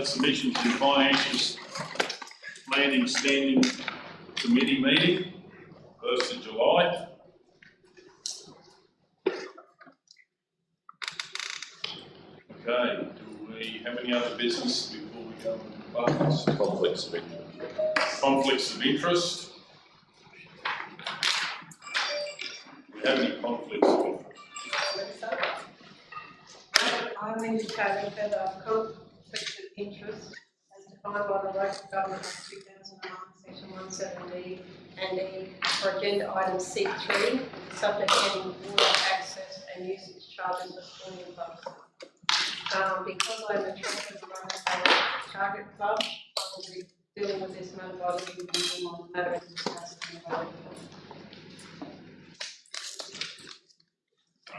submissions to financial planning standing committee meeting, 1st of July. Okay, do we have any other business before we go into buckets? Conflicts of interest. Conflicts of interest. Do we have any conflicts of interest? I'm indicating that our conflict of interest as defined by the Local Government Act 2009, Section 170 and E for agenda item C3, subject heading water access and usage charges of $40. Because I'm a trusted Maranoa Target Club, I will be dealing with this matter by the individual matter as discussed in the vote.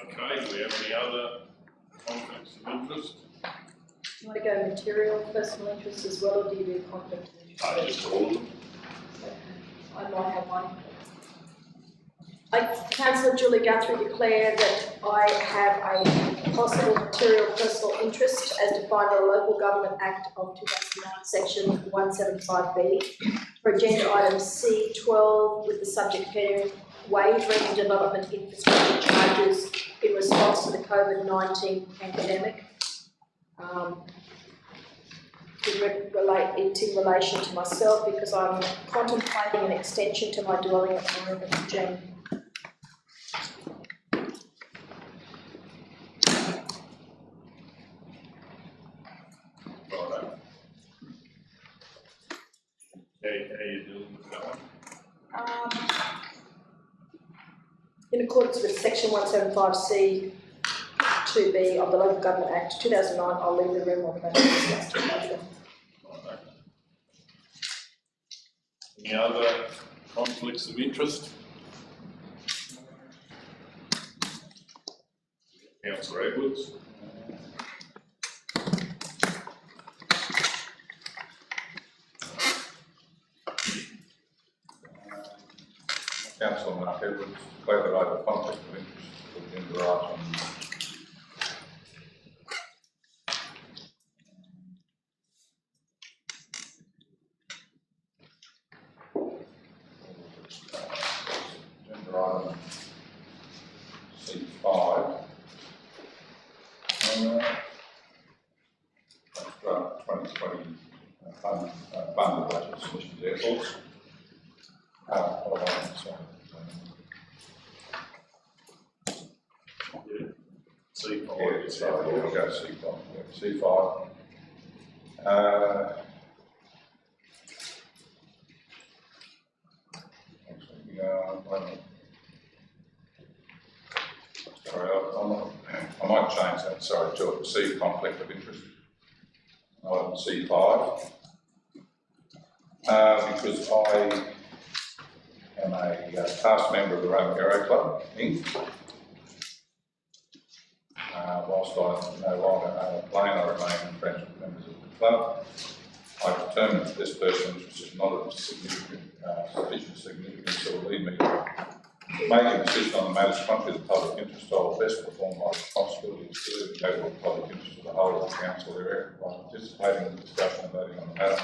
Okay, do we have any other conflicts of interest? Do you want to go material personal interest as well, or do you do conflict of interest? Just all of them. I might have one. Councillor Julie Guthrie declared that I have a possible material personal interest as defined by the Local Government Act of 2009, Section 175B, for agenda item C12 with the subject heading Wavering Development Infrastructure Charges in response to the COVID-19 pandemic. In relation to myself, because I'm contemplating an extension to my dwelling at Maranoa Regional. Righto. How you dealing with that one? In accordance with Section 175C 2B of the Local Government Act 2009, I'll leave the room on that. Any other conflicts of interest? Councillor Edwards. Councillor Mark Edwards declared that I have a conflict of interest within the right on agenda item C5. Draft 2020 funded budget submission to airports. C5. Yeah, sorry, we'll go C5. Yeah, C5. Sorry, I might change that. Sorry, to C conflict of interest. Item C5. Because I am a past member of the Roman Hero Club, Inc. Whilst I no longer own a plane, I remain friends with members of the club. I determined that this personal interest is not of sufficient significance that will lead me to make a decision on the matters contrary to the public interest. I will best perform my responsibility to serve the overall public interest of the whole of the council area by participating in the discussion and voting on the matter.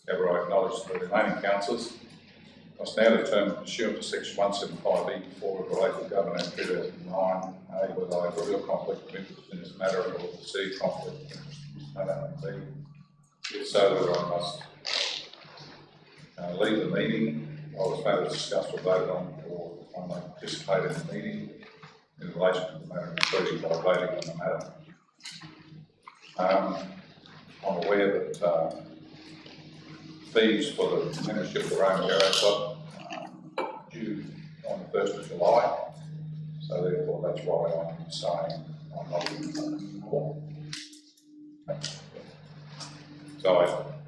However, I acknowledge that the remaining councillors must now determine, pursuant to Section 175E4 of the Local Government Act 2009, whether I have a real conflict of interest in this matter or perceived conflict of interest in this matter, and B, if so, whether I must leave the meeting while this matter is discussed or voted on, or I may participate in the meeting in relation to the matter, including by voting on the matter. I'm aware that fees for the membership of the Roman Hero Club due on the 1st of July, so therefore that's why I'm saying I'm not doing that anymore. So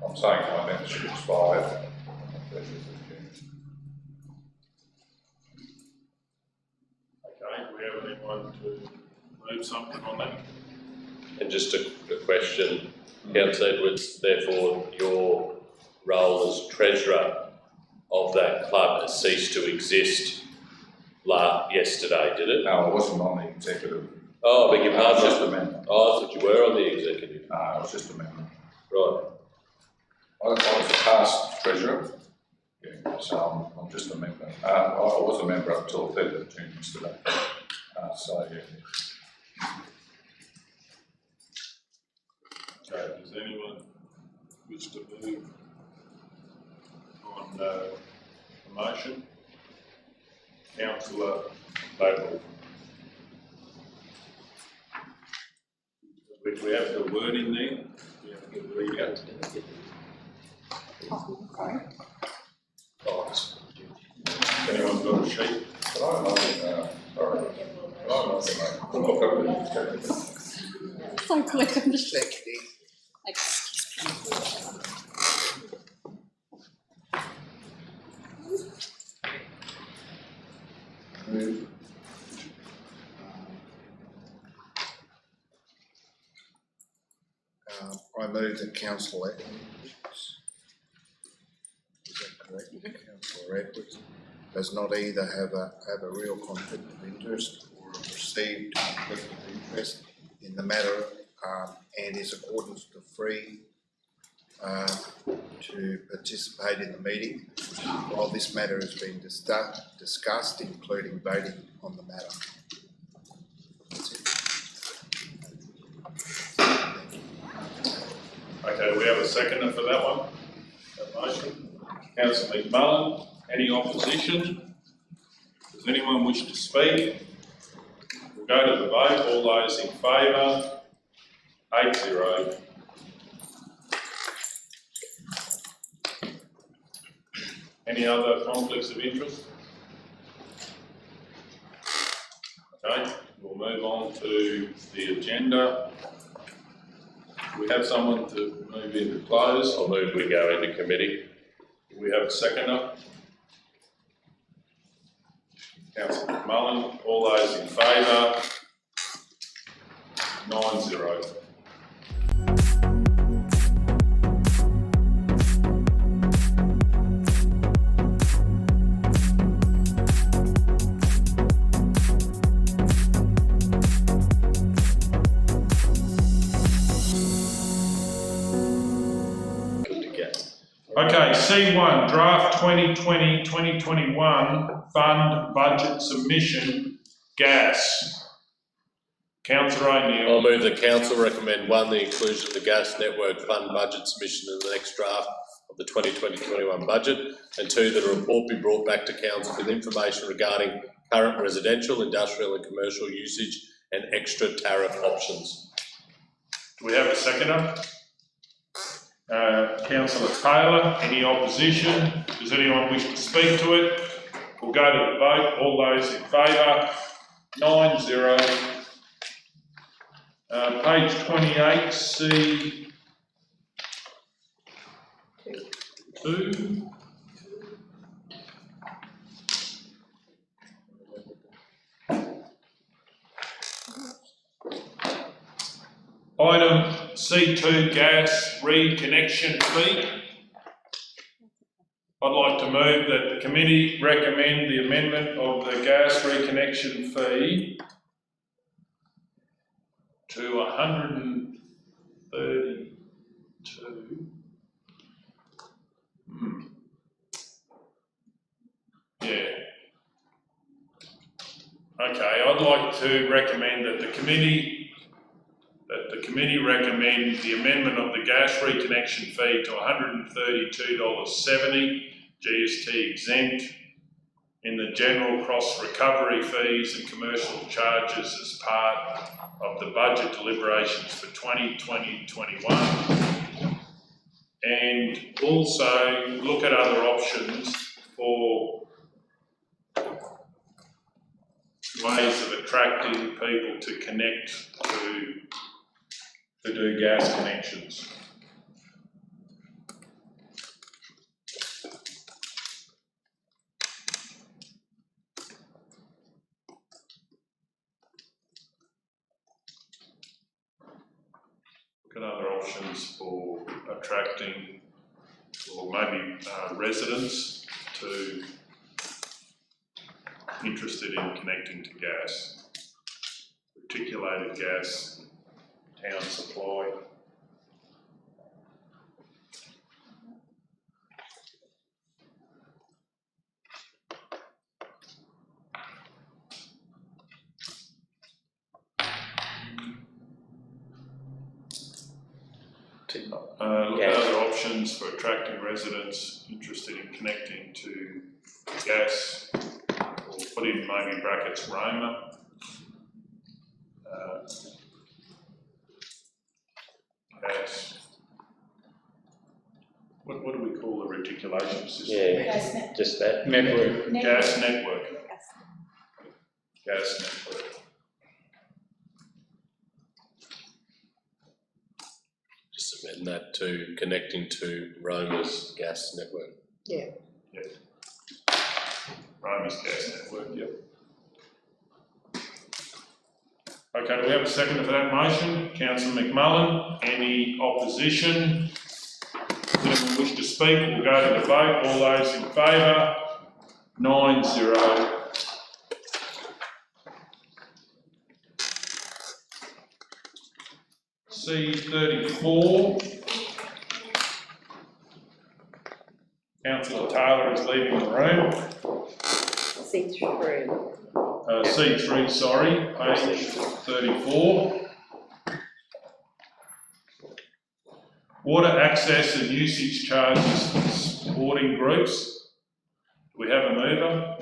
I'm saying my membership expired on the 30th of June. Okay, do we have anyone to move something on that? And just a question, Councillor Edwards, therefore your role as treasurer of that club has ceased to exist yesterday, did it? No, I wasn't on the executive. Oh, I beg your I was pardon. just a member. Oh, I thought you were on the executive. No, I was just a member. Right. I was a past treasurer, yeah, so I'm just a member. I was a member up till 30th of June yesterday. So yeah. Okay, does anyone wish to move on the motion? Councillor Local. We have the word in there. We have to read out. Oh, anyone got a sheet? So quick, I'm just I move that Councillor Edwards, is that correct? Councillor Edwards does not either have a real conflict of interest or a perceived conflict of interest in the matter, and is accordance to free to participate in the meeting while this matter is being discussed, including voting on the matter. That's it. Okay, we have a seconder for that one, that motion. Councillor McMullen, any opposition? Does anyone wish to speak? We'll go to the vote. All those in favour? 8-0. Any other conflicts of interest? Okay, we'll move on to the agenda. We have someone to move into close. I'll move we go into committee. Do we have a seconder? Councillor McMullen, all those in favour? 9-0. Okay, C1, draft 2020-2021 fund budget submission, gas. Councillor O'Neill. I'll move the council recommend 1, the inclusion of the gas network fund budget submission in the next draft of the 2020-21 budget, and 2, that a report be brought back to council with information regarding current residential, industrial and commercial usage and extra tariff options. Do we have a seconder? Councillor Taylor, any opposition? Does anyone wish to speak to it? We'll go to the vote. All those in favour? 9-0. Page 28, C2. Item C2, gas reconnection fee. I'd like to move that the committee recommend the amendment of the gas reconnection fee to 132. Yeah. Okay, I'd like to recommend that the committee recommend the amendment of the gas reconnection fee to $132.70 GST exempt in the general cross recovery fees and commercial charges as part of the budget deliberations for 2020-21, and also look at other options for ways of attracting people to connect to do gas connections. Look at other options for attracting, or maybe residents to interested in connecting to gas, reticulated gas, town supply. to Look Yeah. at other options for attracting residents interested in connecting to gas, or put in maybe brackets Roma. Gas. What do we call the reticulation system? Yeah, just that. Network. Gas network. Gas network. Just amend that to connecting to Roma's gas network. Roma's gas network, yep. Okay, do we have a seconder for that motion? Councillor McMullen, any opposition? Does anyone wish to speak? We'll go to the vote. All those in favour? 9-0. C34. Councillor Taylor is leaving the room. C3, sorry, page 34. Water access and usage charges for sporting groups. Do we have a mover?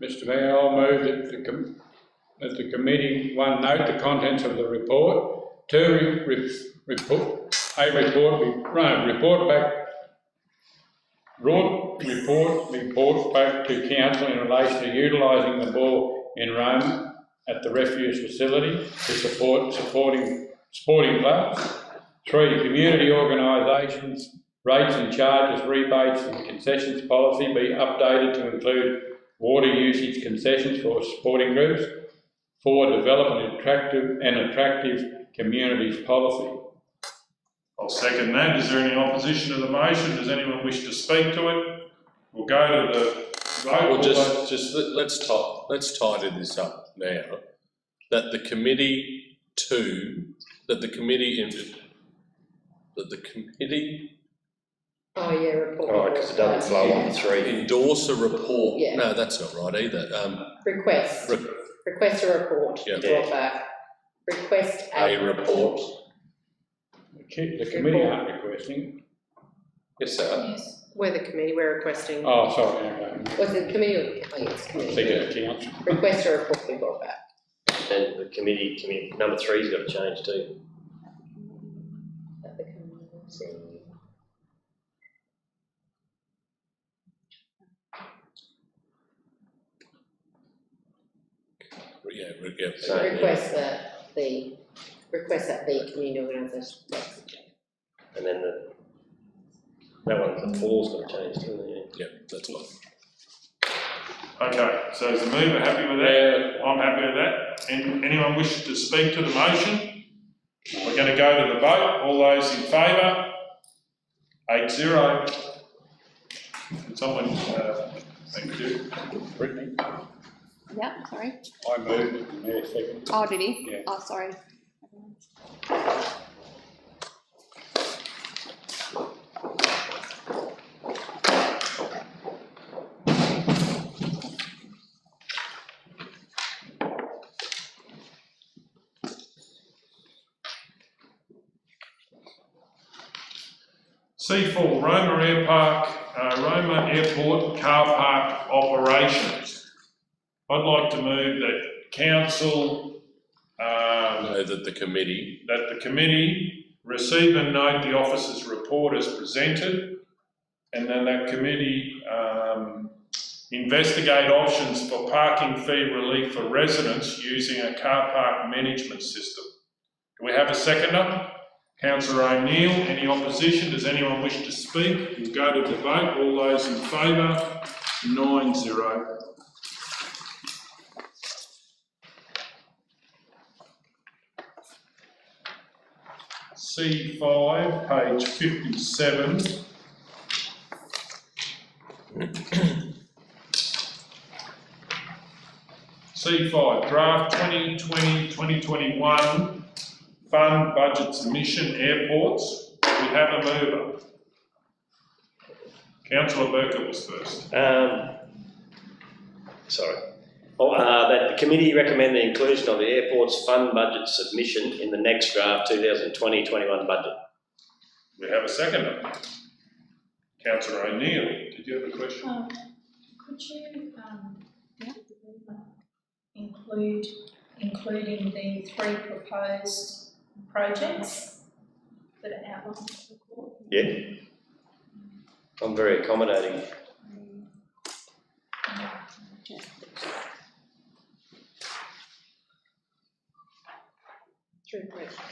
Mr Mayor, I'll move that the committee, one, note the contents of the report, two, report back to council in relation to utilising the ball in Rome at the refuse facility to support sporting clubs. 3, community organisations, rates and charges, rebates and concessions policy be updated to include water usage concessions for sporting groups. 4, develop an attractive communities policy. I'll second that. Is there any opposition to the motion? Does anyone wish to speak to it? We'll go to the vote. Well, let's tidy this up now. That the committee report. Oh, because it doesn't flow on 3. endorse a report. Yeah. No, that's not right either. Request a report Yeah. brought back. Request a report. The committee aren't requesting. Yes, sir. We're the committee, we're requesting. Oh, sorry, okay. Was it committee or, it's committee. Accounts. Request a report be brought back. And the committee, number 3's got to change too. At the committee. So, Request that the community organisation. And then that one, the 4's got to change too, yeah. yeah, that's fine. Okay, so is the mover happy with that? Yeah. I'm happy with that. Anyone wish to speak to the motion? We're going to go to the vote. All those in favour? 8-0. Can someone, thank you. Brittany, Yeah, sorry. I moved it, the mayor second. Oh, did he? Yeah. Oh, sorry. C4, Roma Airport Car Park Operations. I'd like to move that council, That the committee receive and note the officer's report as presented, and then that committee investigate options for parking fee relief for residents using a car park management system. Do we have a seconder? Councillor O'Neill, any opposition? Does anyone wish to speak? We'll go to the vote. All those in favour? 9-0. C5, page 57. C5, draft 2020-2021 fund budget submission airports. We have a mover. Councillor Burkett was first. That the committee recommend the inclusion of the airport's fund budget submission in the next draft 2020-21 budget. We have a seconder. Councillor O'Neill, did you have a question? Could you, including the 3 proposed projects that are outlined in the report? Yeah. I'm very accommodating.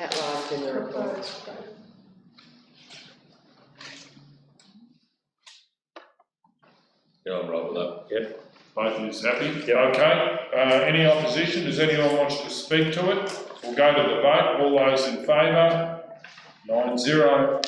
Outlined in the report. Yeah, I'm right with that. Yep. Both of you happy? Okay, any opposition? Does anyone want to speak to it? We'll go to the vote. All those in favour? 9-0.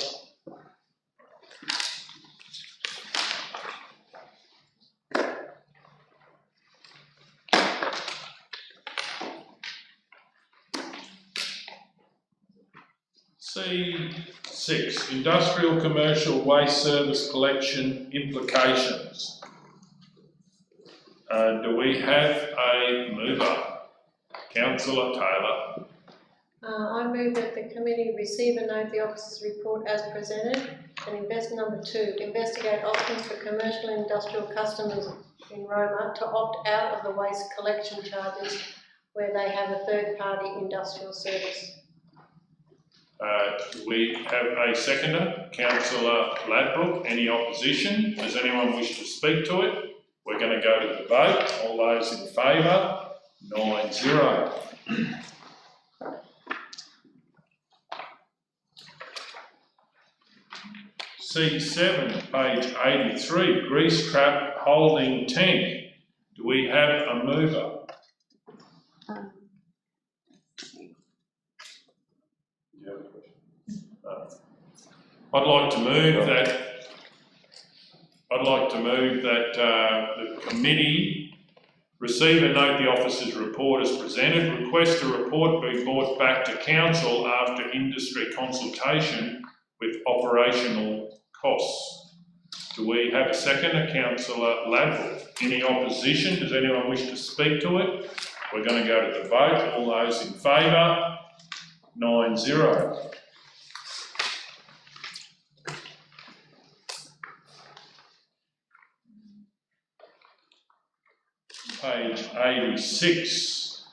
C6, industrial commercial waste service collection implications. Do we have a mover? Councillor Taylor. I move that the committee receive and note the officer's report as presented. And number 2, investigate options for commercial and industrial customers in Roma to opt out of the waste collection charges where they have a third-party industrial service. We have a seconder, Councillor Ladbrook. Any opposition? Does anyone wish to speak to it? We're going to go to the vote. All those in favour? 9-0. C7, page 83, grease trap holding tank. Do we have a mover? I'd like to move that the committee receive and note the officer's report as presented, request the report be brought back to council after industry consultation with operational costs. Do we have a seconder? Councillor Ladbrook. Any opposition? Does anyone wish to speak to it? We're going to go to the vote. All those in favour? 9-0. Page 86.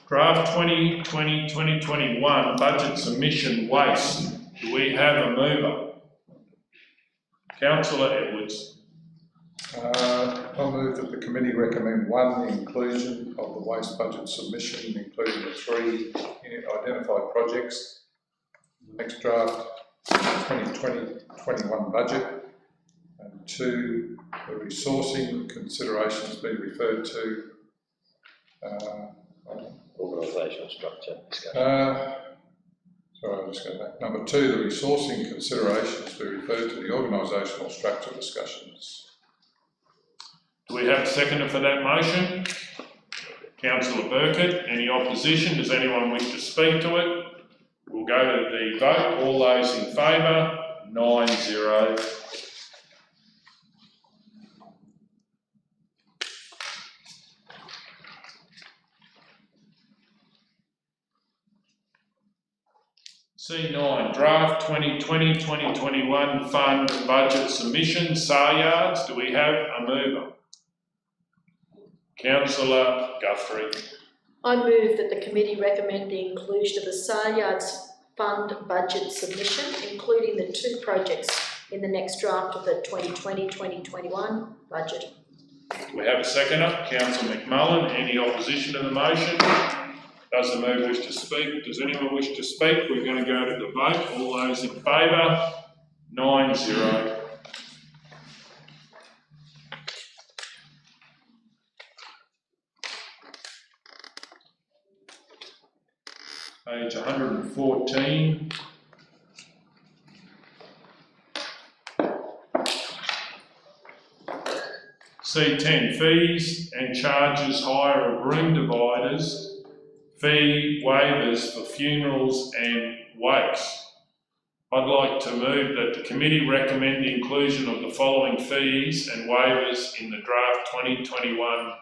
Draft 2020-2021 budget submission waste. Do we have a mover? Councillor Edwards. I move that the committee recommend 1, the inclusion of the waste budget submission, including the 3 identified projects. Next draft 2020-21 budget, and 2, the resourcing considerations be referred to. Organisational structure discussion. Sorry, I'll just go back. Number 2, the resourcing considerations be referred to the organisational structure discussions. Do we have a seconder for that motion? Councillor Burkett. Any opposition? Does anyone wish to speak to it? We'll go to the vote. All those in favour? 9-0. C9, draft 2020-2021 fund budget submission, SAR yards. Do we have a mover? Councillor Guthrie. I move that the committee recommend the inclusion of the SAR Yards Fund budget submission, including the 2 projects in the next draft of the 2020-2021 budget. Do we have a seconder? Councillor McMullen. Any opposition to the motion? Does the mover wish to speak? Does anyone wish to speak? We're going to go to the vote. All those in favour? 9-0. Page 114. C10, fees and charges hire of room dividers, fee waivers for funerals and wakes. I'd like to move that the committee recommend the inclusion of the following fees and waivers in the draft 2021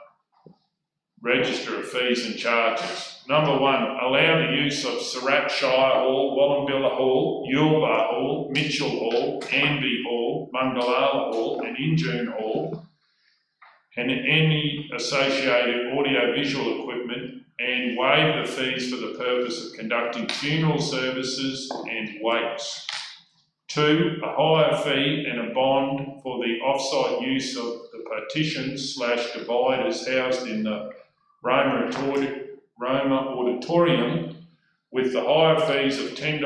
register of fees and charges. Number one, allow the use of Surat Shire Hall, Wallumbilla Hall, Yulba Hall, Mitchell Hall, Anby Hall, Mungalala Hall and Injune Hall and any associated audio-visual equipment and waive the fees for the purpose of conducting funeral services and wakes. 2, a hire fee and a bond for the off-site use of the partitions/dividers housed in the Roma Auditorium with the hire fees of $10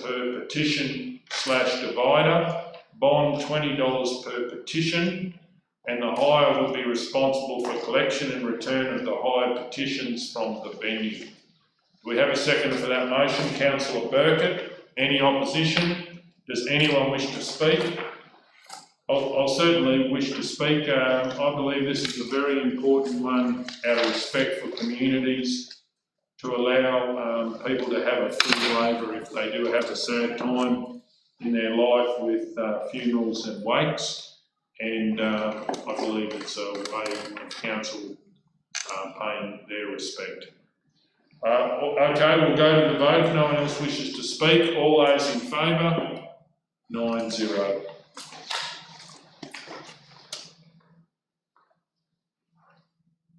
per partition/divider, bond $20 per partition, and the hire will be responsible for collection and return of the hired partitions from the venue. Do we have a seconder for that motion? Councillor Burkett. Any opposition? Does anyone wish to speak? I'll certainly wish to speak. I believe this is a very important one out of respect for communities to allow people to have a full waiver if they do have a sad time in their life with funerals and wakes. And I believe it's a way of council paying their respect. Okay, we'll go to the vote. If no one else wishes to speak, all those in favour? 9-0.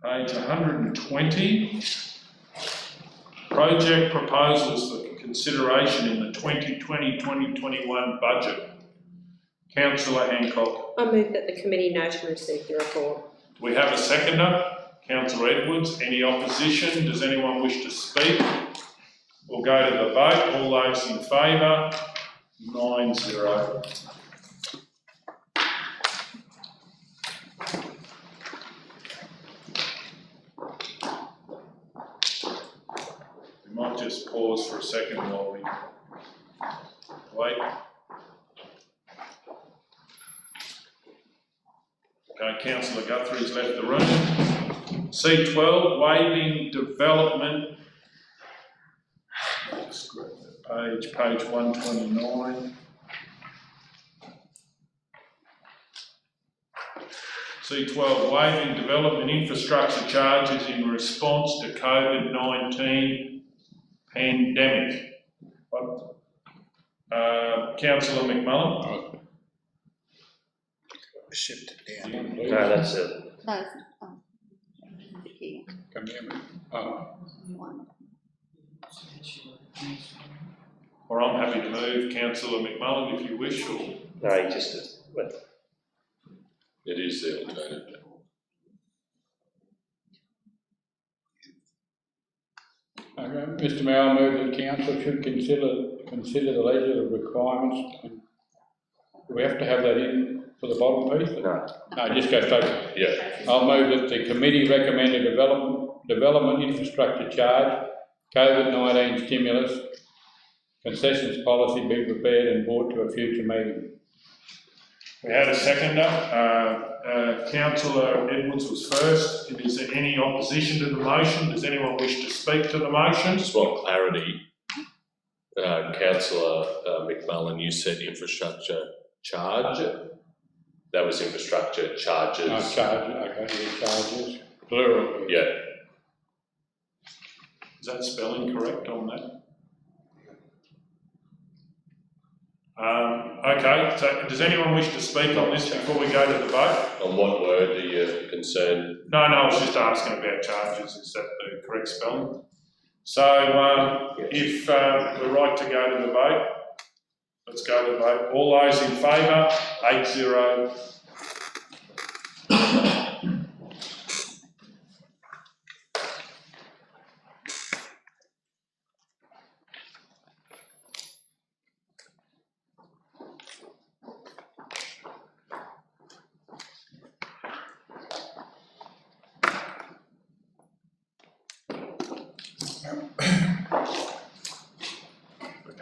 Page 120. Project proposals for consideration in the 2020-2021 budget. Councillor Hancock. I move that the committee note and receive the report. Do we have a seconder? Councillor Edwards. Any opposition? Does anyone wish to speak? We'll go to the vote. All those in favour? 9-0. We might just pause for a second while we wait. Okay, Councillor Guthrie's left the room. C12, waiving development. Let's grab that page 129. C12, waiving development infrastructure charges in response to COVID-19 pandemic. Councillor McMullen. Shift it down. No, that's it. No, it's not. Oh. Here. Come here, mate. Oh. One. Or I'm happy to move Councillor McMullen if you wish. Or... No, he just, It is the alternative. Okay, Mr Mayor, I move that council should consider the legislative requirements. Do we have to have that in for the bottom piece? no. No, just go straight. Yeah. I'll move that the committee recommended development infrastructure charge, COVID-19 stimulus, concessions policy be prepared and brought to a future meeting. We had a seconder. Councillor Edwards was first. Is there any opposition to the motion? Does anyone wish to speak to the motion? Just want clarity. Councillor McMullen, you said infrastructure charge. That was infrastructure charges. No, okay, charges, plural. Yeah. Is that spelling correct on that? Okay, so does anyone wish to speak on this before we go to the vote? On what word are you concerned? No, I was just asking about charges. Is that the correct spelling? So if we're right to go to the vote, let's go to the vote. All those in favour? 8-0.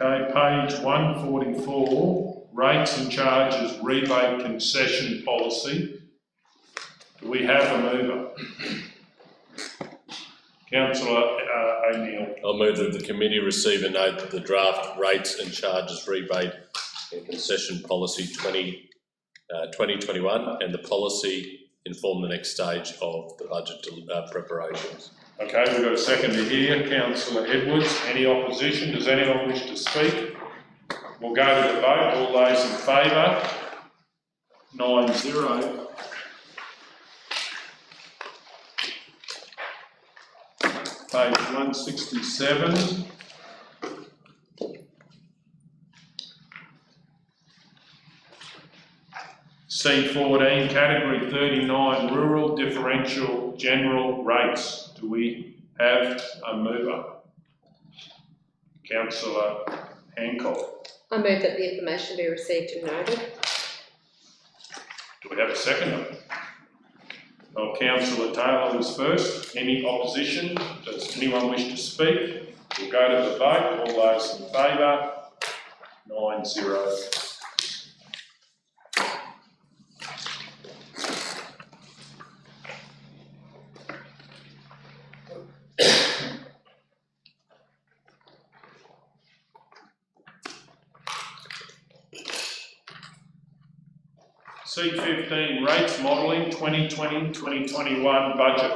Okay, page 144, rates and charges rebate concession policy. Do we have a mover? Councillor O'Neill. I'll move that the committee receive and note that the draft rates and charges rebate and concession policy 2021 and the policy inform the next stage of the budget preparations. Okay, we've got a seconder here, Councillor Edwards. Any opposition? Does anyone wish to speak? We'll go to the vote. All those in favour? 9-0. Page 167. C14, category 39, rural differential general rates. Do we have a mover? Councillor Hancock. I move that the information be received and noted. Do we have a seconder? Well, Councillor Taylor was first. Any opposition? Does anyone wish to speak? We'll go to the vote. All those in favour? 9-0. C15 rates modelling 2020-2021 budget.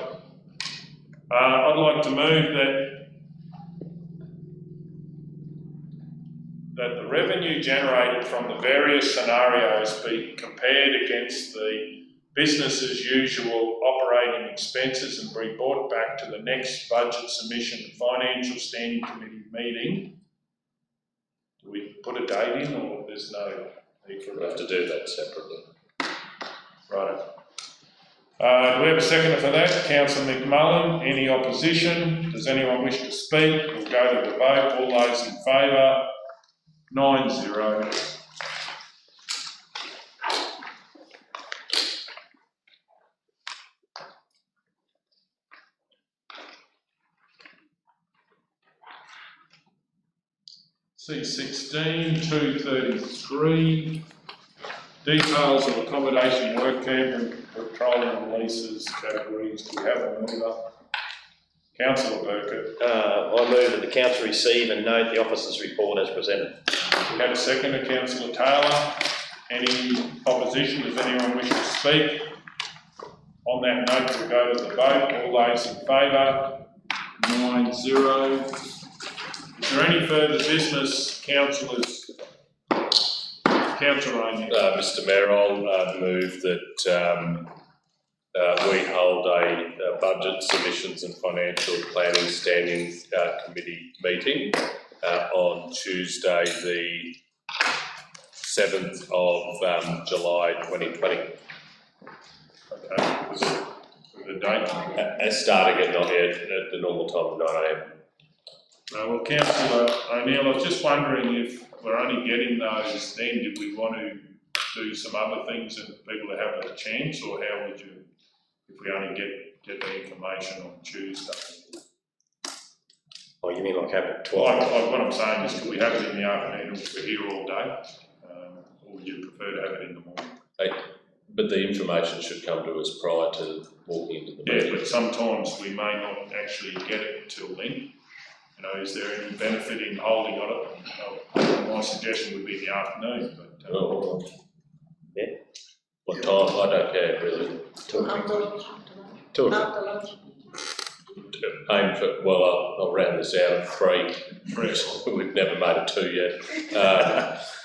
I'd like to move that the revenue generated from the various scenarios be compared against the business as usual operating expenses and be brought back to the next budget submission and financial standing committee meeting. Do we put a date in, or there's no need for We'll have to do that separately. Right. Do we have a seconder for that? Councillor McMullen. Any opposition? Does anyone wish to speak? We'll go to the vote. All those in favour? 9-0. C16, 233. Details of accommodation work camp and petroleum leases categories. Do we have a mover? Councillor Burkett. I move that the council receive and note the officer's report as presented. We have a seconder, Councillor Taylor. Any opposition? Does anyone wish to speak? On that note, we'll go to the vote. All those in favour? 9-0. Is there any further business, councillors? Councillor O'Neill. Mr Mayor, I'll move that we hold a budget submissions and financial planning standing committee meeting on Tuesday the 7th of July 2020. Okay, with a date? Starting at the normal time of 9 AM. Well, Councillor O'Neill, I was just wondering if we're only getting those then, did we want to do some other things and people to have a chance, or how would you, if we only get the information on Tuesday? Oh, you mean like having it Well, twice? what I'm saying is, can we have it in the afternoon if we're here all day? Or would you prefer to have it in the morning? But the information should come to us prior to walking into the meeting. Yeah, but sometimes we may not actually get it till then. You know, is there any benefit in holding on it? My suggestion would be in the afternoon, but. Yeah. What time? I don't care really. 2 o'clock. 2 o'clock. After lunch. Aim for, well, I'll round this out at 3. 3. We've never made it 2 yet.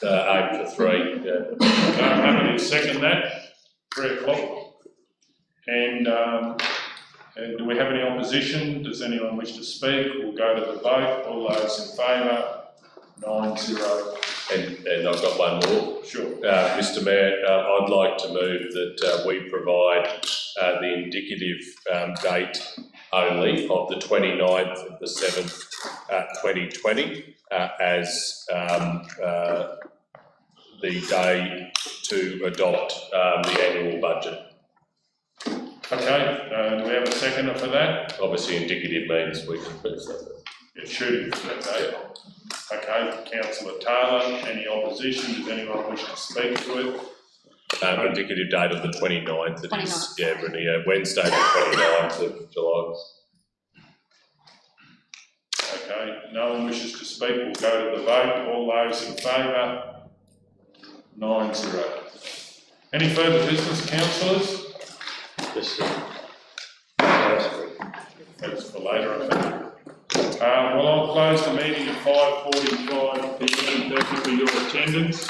Aim for 3. Yeah. I'm happy to second that. 3 o'clock. And do we have any opposition? Does anyone wish to speak? We'll go to the vote. All those in favour? 9-0. And I've got one more. Sure. Mr Mayor, I'd like to move that we provide the indicative date only of the 29th of the 7th, 2020 as the day to adopt the annual budget. Okay, do we have a seconder for that? Obviously indicative means we can fix that. It's shooting for that date. Okay, Councillor Taylor, any opposition? Does anyone wish to speak to it? Indicative date of the 29th, it 29th. is, yeah, Renee, Wednesday the 29th of July. Okay, no one wishes to speak, we'll go to the vote. All those in favour? 9-0. Any further business, councillors? This is, that's That's for later, I think. Well, I'll close the meeting at 5:45 p.m. Thank you for your attendance.